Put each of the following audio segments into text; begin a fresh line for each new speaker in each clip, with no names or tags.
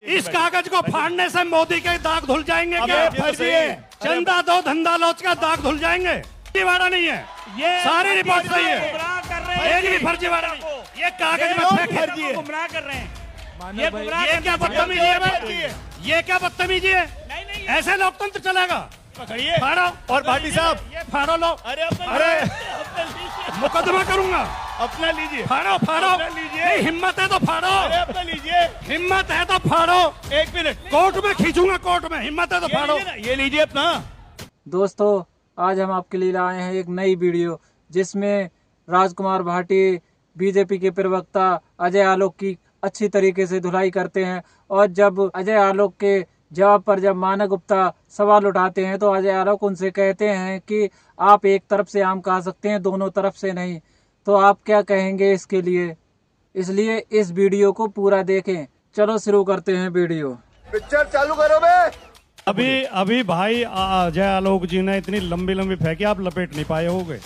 इस कागज को फाड़ने से मोदी के दाग धुल जाएंगे क्या?
फर्जी है।
चंदा दो धंधा लोच का दाग धुल जाएंगे। फर्जीवाड़ा नहीं है,
ये
सारी रिपोर्ट सही है,
गुमराह कर रहे हैं।
एक भी फर्जीवाड़ा नहीं। ये कागज में फेंक
फर्जी है।
गुमराह कर रहे हैं। ये गुमराह
ये क्या बदतमीजी है भाई? ये क्या बदतमीजी है?
नहीं
ऐसे लोकतंत्र चलेगा?
पकड़िए
फाड़ो।
और भाटी साहब
ये फाड़ो लो।
अरे
मुकदमा करूंगा।
अपना लीजिए,
फाड़ो फाड़ो।
अपना लीजिए।
नहीं, हिम्मत है तो फाड़ो।
अरे अपना लीजिए।
हिम्मत है तो फाड़ो।
एक मिनट,
कोर्ट में खींचूंगा, कोर्ट में। हिम्मत है तो फाड़ो।
ये लीजिए अपना।
दोस्तों, आज हम आपके लिए लाए हैं एक नई वीडियो जिसमें राजकुमार भाटी बीजेपी के प्रवक्ता अजय आलोक की अच्छी तरीके से धुलाई करते हैं। और जब अजय आलोक के जवाब पर जब मानव गुप्ता सवाल उठाते हैं तो अजय आलोक उनसे कहते हैं कि आप एक तरफ से आम खा सकते हैं, दोनों तरफ से नहीं। तो आप क्या कहेंगे इसके लिए? इसलिए इस वीडियो को पूरा देखें। चलो शुरू करते हैं वीडियो।
पिक्चर चालू करो बे।
अभी भाई अजय आलोक जी ने इतनी लंबी लंबी फेंकी, आप लपेट नहीं पाए होगे।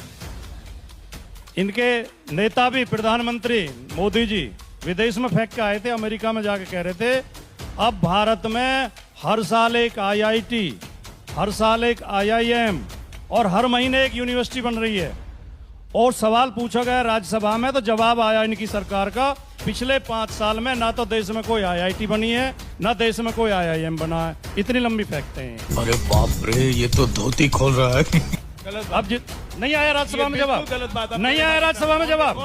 इनके नेता भी प्रधानमंत्री मोदी जी विदेश में फेंक के आए थे, अमेरिका में जाके कह रहे थे अब भारत में हर साल एक IIT, हर साल एक IIM और हर महीने एक यूनिवर्सिटी बन रही है। और सवाल पूछा गया राज्यसभा में तो जवाब आया इनकी सरकार का, पिछले 5 साल में ना तो देश में कोई IIT बनी है, ना देश में कोई IIM बना है। इतनी लंबी फेंकते हैं।
अरे बाप रे, ये तो धोती खोल रहा है।
अब नहीं आया राज्यसभा में जवाब,
गलत बात।
नहीं आया राज्यसभा में जवाब,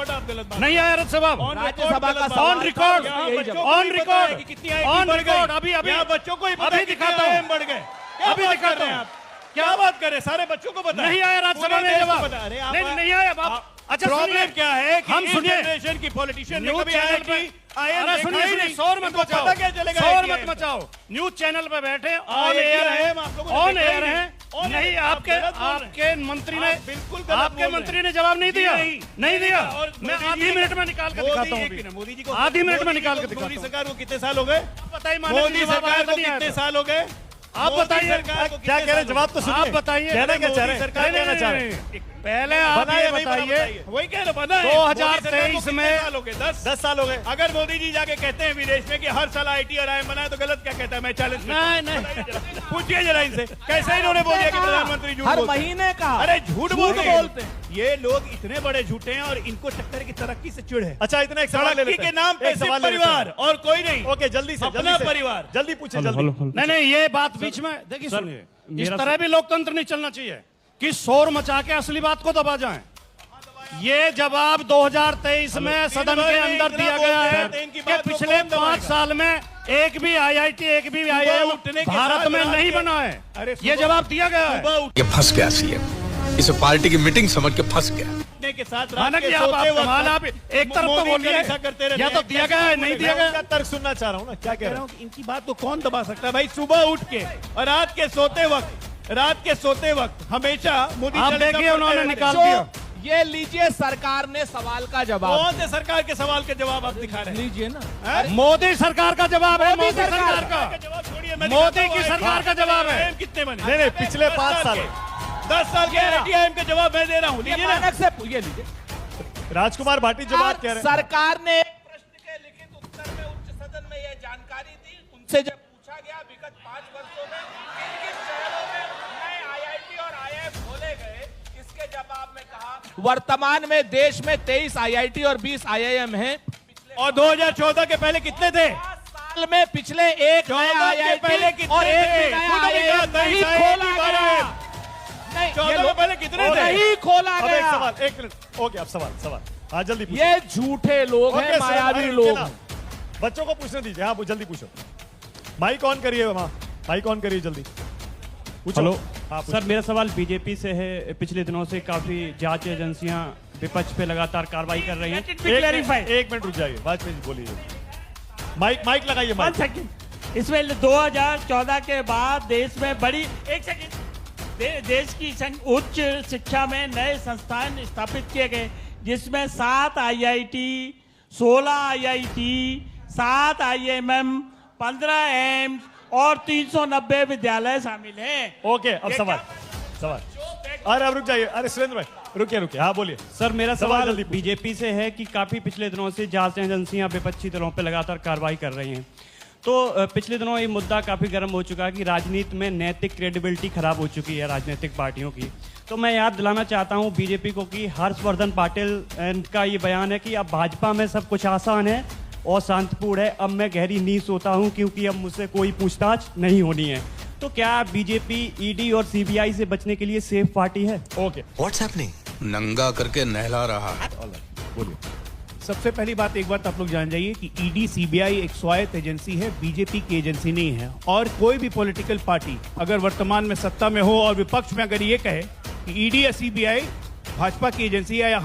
नहीं आया राज्यसभा
राज्यसभा का
on record, on record, on record. अभी
बच्चों को
अभी दिखाता हूँ,
बढ़ गए।
अभी दिखाता हूँ।
क्या बात कर रहे हैं? सारे बच्चों को पता है।
नहीं आया राज्यसभा में जवाब, नहीं आया बाप। अच्छा
प्रॉब्लम क्या है कि
हम
इस
सुनिए,
जनरेशन की पॉलिटिशियन ने
न्यूज
कभी
चैनल पे अरे सुनिए, शोर मत मचाओ, शोर मत मचाओ। न्यूज चैनल पे बैठे ऑन एयर है, ऑन एयर है। नहीं, आपके मंत्री ने, आपके मंत्री ने जवाब नहीं दिया, नहीं दिया। मैं आधी मिनट में निकाल के दिखाता हूँ,
मोदी जी को
आधी मिनट में निकाल के दिखाता
मोदी
हूँ।
सरकार को कितने साल हो गए?
बताइए,
मोदी सरकार को कितने साल हो गए?
आप बताइए
क्या कह रहे हैं? जवाब तो सुनिए।
आप बताइए,
कहना क्या चाह रहे हैं?
सरकार कहना चाह रहे हैं। पहले आप ये बताइए,
वही कह रहे बना
2023 में
10 साल हो गए। अगर मोदी जी जाके कहते हैं विदेश में कि हर साल IIT और IIM बनाए तो गलत क्या कहता है? मैं चैलेंज
नहीं
पूछिए जरा इनसे, कैसे इन्होंने बोल दिया कि प्रधानमंत्री झूठ
हर
बोलते हैं?
महीने का
अरे झूठ बोलते हैं। ये लोग इतने बड़े झूठे हैं और इनको टक्कर की तरक्की से चिढ़ है।
अच्छा, इतना एक सवाल ले लेते हैं।
के नाम पे सिर्फ परिवार और कोई नहीं।
ओके, जल्दी से
अपना परिवार।
जल्दी पूछे, जल्दी।
नहीं, ये बात बीच में देखिए, सुनिए, इस तरह भी लोकतंत्र नहीं चलना चाहिए कि शोर मचा के असली बात को दबा जाएं। ये जवाब 2023 में सदन के अंदर दिया गया है कि पिछले 5 साल में एक भी IIT, एक भी IIM भारत में नहीं बना है। ये जवाब दिया गया है।
ये फंस गया CM, इसे पार्टी की मीटिंग समझ के फंस गया।
के साथ
हालांकि आप कमाल, आप एक तरफ तो बोलिए, या तो दिया गया है, नहीं दिया गया।
तर्क सुनना चाह रहा हूँ ना, क्या कह रहा हूँ? इनकी बात को कौन दबा सकता है भाई? सुबह उठ के और रात के सोते वक्त हमेशा मोदी
आप देखिए, उन्होंने निकाल दिया।
ये लीजिए सरकार ने सवाल का जवाब।
कौन से सरकार के सवाल के जवाब आप दिखा रहे हैं?
लीजिए ना,
मोदी सरकार का जवाब है, मोदी सरकार का,
जवाब छोड़िए,
मोदी की सरकार का जवाब है।
कितने बने?
नहीं, पिछले 5 साल
10 साल के IIM के जवाब मैं दे रहा हूँ। लीजिए ना,
ये लीजिए।
राजकुमार भाटी जो बात कह रहे हैं,
सरकार ने प्रश्न के लिखित उत्तर में उच्च सदन में यह जानकारी दी। उनसे जब पूछा गया विगत 5 वर्षों में किन शहरों में नए IIT और IIM खोले गए, इसके जवाब में कहा वर्तमान में देश में 23 IIT और 20 IIM हैं।
और 2014 के पहले कितने थे?
5 साल में पिछले एक नया IIT
पहले कितने
और एक
थे?
नया IIM नहीं खोला गया। नहीं,
14 में पहले कितने थे?
नहीं खोला
अब एक
गया।
सवाल, 1 मिनट। ओके, अब सवाल हाँ, जल्दी पूछो।
ये झूठे लोग हैं,
ओके,
मायावी
सर,
लोग।
बच्चों को पूछने दीजिए। हाँ, जल्दी पूछो। माइक ऑन करिए, वहाँ माइक ऑन करिए, जल्दी पूछो।
हेलो
हाँ,
सर, मेरा सवाल बीजेपी से है। पिछले दिनों से काफी जांच एजेंसियां विपक्ष पे लगातार कार्रवाई कर रही हैं।
एक मिनट रुक जाइए, वाजपेयी जी बोलिए। माइक लगाइए, माइक।
इसमें 2014 के बाद देश में बड़ी देश की उच्च शिक्षा में नए संस्थान स्थापित किए गए, जिसमें 7 IIT, 16 IIT, 7 IIM, 15 एम्स और 390 विद्यालय शामिल हैं।
ओके, अब सवाल। अरे अब रुक जाइए, अरे सुरेंद्र भाई रुकिए। हाँ, बोलिए
सर, मेरा
सवाल
सवाल
जल्दी पूछिए।
बीजेपी से है कि काफी पिछले दिनों से जांच एजेंसियां विपक्षी दलों पे लगातार कार्रवाई कर रही हैं। तो पिछले दिनों ये मुद्दा काफ़ी गर्म हो चुका है कि राजनीति में नैतिक क्रेडिबिलिटी खराब हो चुकी है राजनीतिक पार्टियों की। तो मैं याद दिलाना चाहता हूँ बीजेपी को कि हर्षवर्धन पाटिल का ये बयान है कि अब भाजपा में सब कुछ आसान है और शांतिपूर्ण है, अब मैं गहरी नींद सोता हूँ क्योंकि अब मुझसे कोई पूछताछ नहीं होनी है। तो क्या बीजेपी ईडी और सीबीआई से बचने के लिए सेफ पार्टी है?
Okay,
what's happening? नंगा करके नहला रहा है।
बोलिए।
सबसे पहली बात, एक बात आप लोग जान जाइए कि ईडी सीबीआई एक स्वायत्त एजेंसी है, बीजेपी की एजेंसी नहीं है। और कोई भी पॉलिटिकल पार्टी अगर वर्तमान में सत्ता में हो और विपक्ष में अगर ये कहे कि ईडी या सीबीआई भाजपा की एजेंसी है, या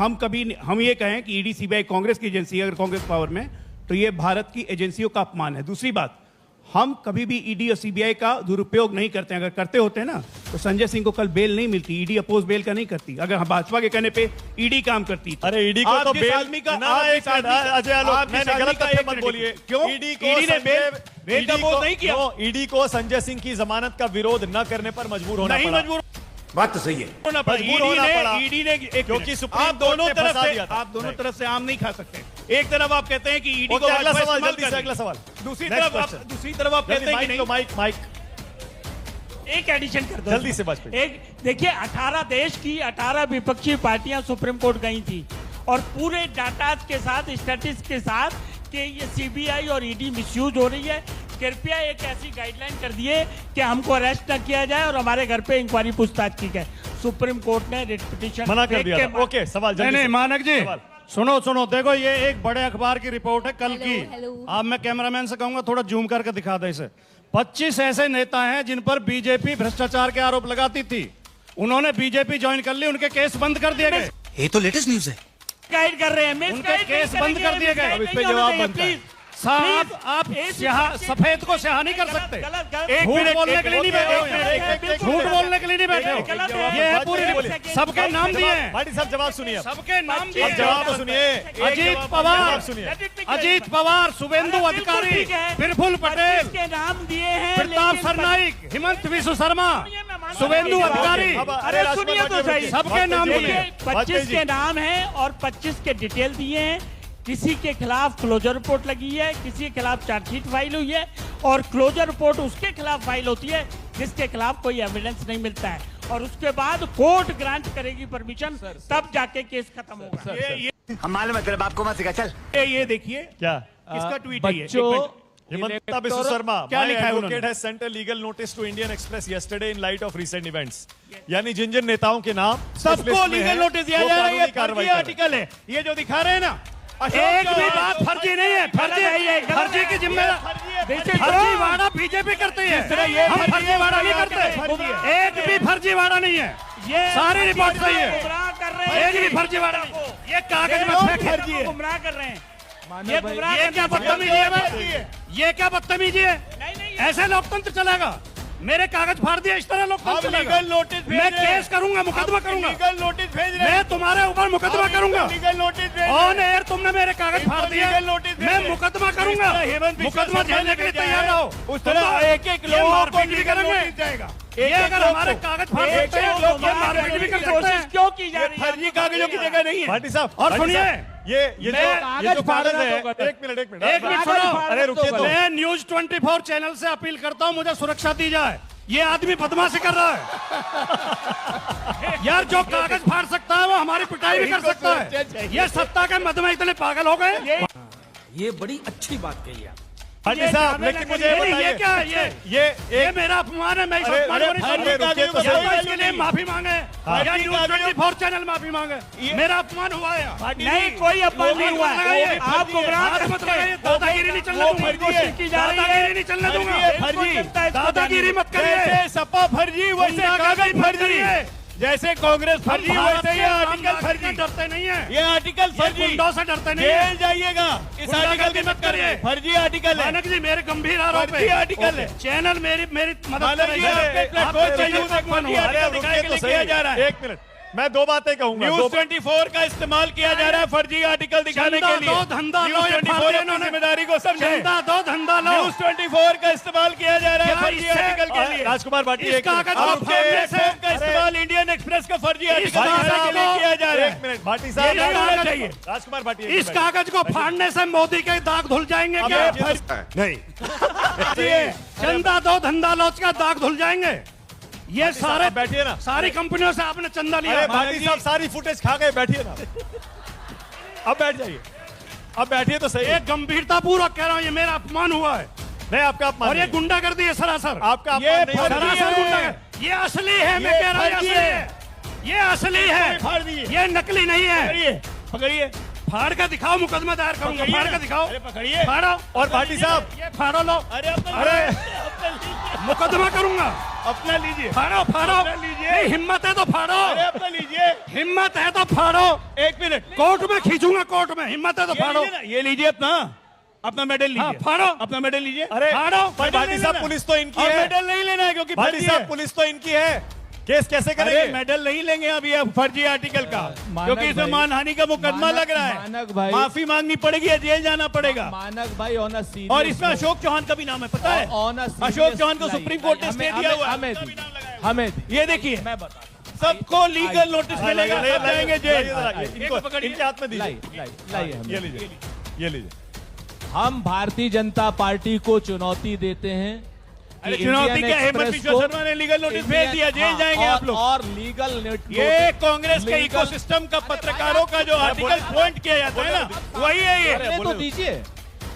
हम ये कहें कि ईडी सीबीआई कांग्रेस की एजेंसी है, अगर कांग्रेस पावर में, तो ये भारत की एजेंसियों का अपमान है। दूसरी बात, हम कभी भी ईडी और सीबीआई का दुरुपयोग नहीं करते हैं। अगर करते होते हैं ना तो संजय सिंह को कल बेल नहीं मिलती। ईडी अपोज बेल का नहीं करती। अगर हम भाजपा के कहने पे ईडी काम करती तो।
अरे ईडी को तो बेल
आदमी का
अजय आलोक, मैंने गलत तथ्य मत बोलिए।
क्यों?
ईडी
ने बेल का अपोज नहीं किया।
ईडी को संजय सिंह की जमानत का विरोध न करने पर मजबूर होना
नहीं
पड़ा।
मजबूर
बात तो सही है।
मजबूर होना पड़ा।
ईडी ने
क्योंकि सुप्रीम
आप दोनों
कोर्ट ने
तरफ
फंसा
से
दिया था।
आप दोनों तरफ से आम नहीं खा सकते। एक तरफ आप कहते हैं कि ईडी को
अगला
भाजपा
सवाल,
इस्तेमाल
जल्दी से
कर
अगला
रही है।
सवाल।
दूसरी
Next
तरफ
question।
आप कहते हैं कि नहीं।
माइक
एक एडिशन कर दो
जल्दी से वाजपेयी।
एक देखिए, 18 देश की 18 विपक्षी पार्टियां सुप्रीम कोर्ट गई थी और पूरे डाटा के साथ, स्टैटिस्टिक्स के साथ कि ये सीबीआई और ईडी मिसयूज हो रही है। कृपया एक ऐसी गाइडलाइन कर दिए कि हमको अरेस्ट न किया जाए और हमारे घर पे इंक्वायरी पूछताछ की जाए। सुप्रीम कोर्ट ने रिट पिटीशन
मना कर दिया था। ओके, सवाल जल्दी
नहीं
से।
मानक जी,
सवाल।
सुनो, देखो ये एक बड़े अखबार की रिपोर्ट है कल की।
हेलो।
अब मैं कैमरामैन से कहूंगा थोड़ा जूम करके दिखा दे इसे। 25 ऐसे नेता हैं जिन पर बीजेपी भ्रष्टाचार के आरोप लगाती थी। उन्होंने बीजेपी ज्वाइन कर ली, उनके केस बंद कर दिए गए।
ये तो लेटेस्ट न्यूज है।
गाइड कर रहे हैं,
उनके केस बंद कर दिए गए।
अब इस पे जवाब बनता है।
साहब, आप सफेद को स्याह नहीं कर सकते।
एक
झूठ बोलने के लिए नहीं बैठे हो यहाँ।
एक
झूठ बोलने के लिए नहीं बैठे
गलत
हो।
है।
ये है पूरी, सबके नाम दिए हैं।
भाटी साहब जवाब सुनिए।
सबके नाम दिए
अब
हैं।
जवाब तो सुनिए।
अजीत पवार,
जवाब सुनिए।
अजीत पवार, शुभेंदु अधिकारी, प्रफुल्ल पटेल,
के नाम दिए हैं,
प्रताप
लेकिन
सरनाइक, हिमंत विश्व शर्मा, शुभेंदु अधिकारी,
अरे सुनिए तो सही।
सबके नाम दिए।
देखिए, 25 के नाम हैं और 25 के डिटेल दिए हैं। किसी के खिलाफ क्लोजर रिपोर्ट लगी है, किसी के खिलाफ चार्जशीट फाइल हुई है और क्लोजर रिपोर्ट उसके खिलाफ फाइल होती है जिसके खिलाफ कोई एविडेंस नहीं मिलता है और उसके बाद कोर्ट ग्रांट करेगी परमिशन, तब जाके केस खत्म होगा।
हम मालूम है तेरे बाप को मत सिखा, चल।
ये देखिए
क्या
किसका ट्वीट है ये?
हिमंता बिस्व शर्मा,
क्या
my
लिखा है
advocate
उन्होंने?
has sent a legal notice to Indian Express yesterday in light of recent events. यानी जिन जिन नेताओं के नाम इस
सबको
लिस्ट में
लीगल
हैं,
नोटिस दिया
वो
जा रहा है।
कानूनी
ये
कार्रवाई
फर्जी
कर रहे हैं।
आर्टिकल है, ये जो दिखा रहे हैं ना।
एक भी बात फर्जी नहीं है। फर्जी की जिम्मेदार फर्जी वाड़ा बीजेपी करती है। हम फर्जी वाड़ा नहीं करते। एक भी फर्जी वाड़ा नहीं है।
ये
सारी रिपोर्ट सही है।
गुमराह कर रहे हैं।
एक भी फर्जी वाड़ा नहीं। ये कागज में फेंक
फर्जी है।
गुमराह कर रहे हैं। ये गुमराह
ये क्या बदतमीजी है भाई? ये क्या बदतमीजी है?
नहीं,
ऐसे लोकतंत्र चलेगा? मेरे कागज फाड़ दिया, इस तरह लोकतंत्र
हम
चलेगा?
लीगल नोटिस भेज
मैं
रहे हैं।
केस करूंगा, मुकदमा करूंगा।
लीगल नोटिस भेज रहे हैं।
मैं तुम्हारे ऊपर मुकदमा करूंगा।
लीगल नोटिस भेज रहे
ऑन
हैं।
एयर तुमने मेरे कागज फाड़ दिए।
लीगल नोटिस भेज
मैं
रहे हैं।
मुकदमा करूंगा।
इस तरह हेमंत बिस्वा
मुकदमा
शर्मा
झेलने के लिए
ने भेजा
तैयार
है।
रहो।
उस तरह एक-एक
ये
लोगों को
मारपीट भी
लीगल
करेंगे।
नोटिस जाएगा।
ये
एक-एक
अगर
लोग
हमारे
को-
कागज फाड़
एक-एक
सकते हैं,
लोग
ये
को
मारपीट भी कर सकते
कोशिश
हैं।
क्यों की जा
ये
रही है?
फर्जी कागजों की जगह नहीं है।
भाटी साहब,
और
भाटी
सुनिए,
साहब, ये
मैं
जो कागज है,
फाड़ना तो
एक मिनट
एक मिनट
सुनो।
सुनो।
अरे रुकिए तो।
मैं न्यूज 24 चैनल से अपील करता हूं, मुझे सुरक्षा दी जाए। ये आदमी बदमाशी कर रहा है। यार, जो कागज फाड़ सकता है वो हमारी पिटाई भी कर सकता है। ये सत्ता के मद में इतने पागल हो गए।
ये बड़ी अच्छी बात कही आप।
भाटी साहब, लेकिन मुझे ये
ये
बताइए,
क्या है? ये मेरा अपमान है। मैं इस
अरे,
अपमान
अरे,
को नहीं
अरे,
समझता।
रुकिए तो
या
सही।
तो इसके लिए माफी मांगे या न्यूज 24 चैनल माफी मांगे। मेरा अपमान हुआ है।
नहीं, कोई अपमान नहीं हुआ है। आप गुमराह
हाथ मत लगाइए, दादागिरी नहीं चलने
वो
दूंगा।
फर्जी है।
की जा रही है।
दादागिरी नहीं चलने दूंगा।
फर्जी।
दादागिरी मत करिए।
जैसे सपा फर्जी वैसे
गुंडागर्दी
कागज
मत
फर्जी
करिए।
है। जैसे कांग्रेस फर्जी वैसे ये आर्टिकल
फर्जी
फर्जी।
डरते नहीं है।
ये आर्टिकल फर्जी।
गुंडों से डरते नहीं है।
जेल जाइएगा इस
गुंडागर्दी
आर्टिकल की
मत करिए।
फर्जी आर्टिकल है।
मानक जी, मेरे गंभीर आरोप
फर्जी
है।
आर्टिकल है।
चैनल मेरी मदद
मानक
कर
जी,
रही है।
आपके प्लेटफॉर्म
आपके
पे
चैनल
यूज
का
एक
अपमान
फर्जी
हुआ है।
आर्टिकल दिखाने के लिए किया जा रहा है।
एक मिनट, मैं दो बातें कहूंगा।
न्यूज 24 का इस्तेमाल किया जा रहा है फर्जी आर्टिकल दिखाने
चंदा
के लिए।
दो, धंधा लो,
न्यूज
ये
24
फाड़
अपनी जिम्मेदारी को समझे।
चंदा दो, धंधा लो।
न्यूज 24 का इस्तेमाल किया जा रहा है
क्या
फर्जी
इससे-
आर्टिकल के लिए।
राजकुमार भाटी,
इस
एक मिनट।
कागज को
आपके
फाड़ने से
प्लेटफॉर्म का इस्तेमाल इंडियन एक्सप्रेस का फर्जी आर्टिकल
कागज
दिखाने के लिए
को-
किया जा रहा
एक
है।
मिनट, भाटी
ये
साहब,
नहीं होना चाहिए।
राजकुमार भाटी, एक
इस
मिनट।
कागज को फाड़ने से मोदी के दाग धुल जाएंगे
अब
क्या?
ये- नहीं
चंदा दो धंधा लो, उसका दाग धुल जाएंगे। ये सारे
बैठिए ना।
सारी कंपनियों से आपने चंदा लिया।
अरे भाटी साहब सारी फुटेज खा गए, बैठिए ना। अब बैठ जाइए, अब बैठिए तो सही।
एक गंभीरता पूर्वक कह रहा हूँ, ये मेरा अपमान हुआ है।
नहीं आपका अपमान
और ये
नहीं।
गुंडागर्दी है सरासर।
आपका
ये
अपमान नहीं हो रहा।
सरासर गुंडागर्दी। ये असली है, मैं कह रहा हूँ असली है। ये असली है,
फाड़ दीजिए।
ये नकली नहीं है।
पकड़िए,
फाड़ का दिखाओ, मुकदमा दायर करूंगा। फाड़ का दिखाओ,
पकड़िए।
फाड़ो।
और भाटी साहब
ये फाड़ो लो।
अरे
मुकदमा करूंगा।
अपना लीजिए,
फाड़ो फाड़ो।
लीजिए।
नहीं, हिम्मत है तो फाड़ो।
अपना लीजिए।
हिम्मत है तो फाड़ो।
एक मिनट,
कोर्ट में खींचूंगा, कोर्ट में। हिम्मत है तो फाड़ो।
ये लीजिए अपना मेडल
हाँ,
लीजिए।
फाड़ो।
अपना मेडल लीजिए।
अरे
फाड़ो।
पर भाटी साहब पुलिस तो इनकी
और
है।
मेडल नहीं लेना है क्योंकि
भाटी
फर्जी
साहब
है।
पुलिस तो इनकी है। केस कैसे
अरे
करेंगे?
मेडल नहीं लेंगे अब, ये फर्जी आर्टिकल का,
मानक
क्योंकि इसमें
भाई-
मानहानि का मुकदमा लग रहा है।
मानक भाई-
माफी मांगनी पड़ेगी या जेल जाना पड़ेगा।
मानक भाई ऑन अ सीरियस
और इसमें अशोक चौहान का भी नाम है, पता है?
On a serious
Ashok Chavan को
लाइन-
सुप्रीम कोर्ट ने स्टे
हमें-
दिया हुआ है।
हमें
उसका
दी,
भी नाम लगाया हुआ है।
हमें दी।
ये देखिए,
मैं बता
सबको लीगल नोटिस मिलेगा,
लाइए,
सब जाएंगे जेल।
इनको
पकड़िए।
इनके हाथ में दीजिए।
लाइए
ये लीजिए, ये लीजिए।
हम भारतीय जनता पार्टी को चुनौती देते हैं कि
अरे चुनौती
इंडियन
क्या, हेमंत
एक्सप्रेस
बिश्वा
को-
शर्मा ने लीगल नोटिस भेज
इंडियन-
दिया, जेल
हाँ,
जाएंगे आप लोग।
और लीगल
ये कांग्रेस के
लीगल-
इकोसिस्टम का पत्रकारों का जो आर्टिकल पॉइंट किया जाता है ना, वही है ये।
अरे तो दीजिए।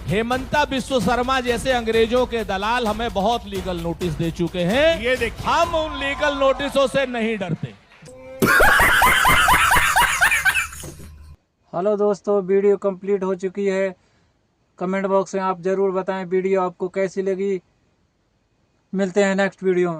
हेमंता बिश्व शर्मा जैसे अंग्रेजों के दलाल हमें बहुत लीगल नोटिस दे चुके हैं।
ये देखिए,
हम उन लीगल नोटिसों से नहीं डरते।
हेलो दोस्तों, वीडियो कंप्लीट हो चुकी है। कमेंट बॉक्स में आप जरूर बताएं वीडियो आपको कैसी लगी। मिलते हैं नेक्स्ट वीडियो में।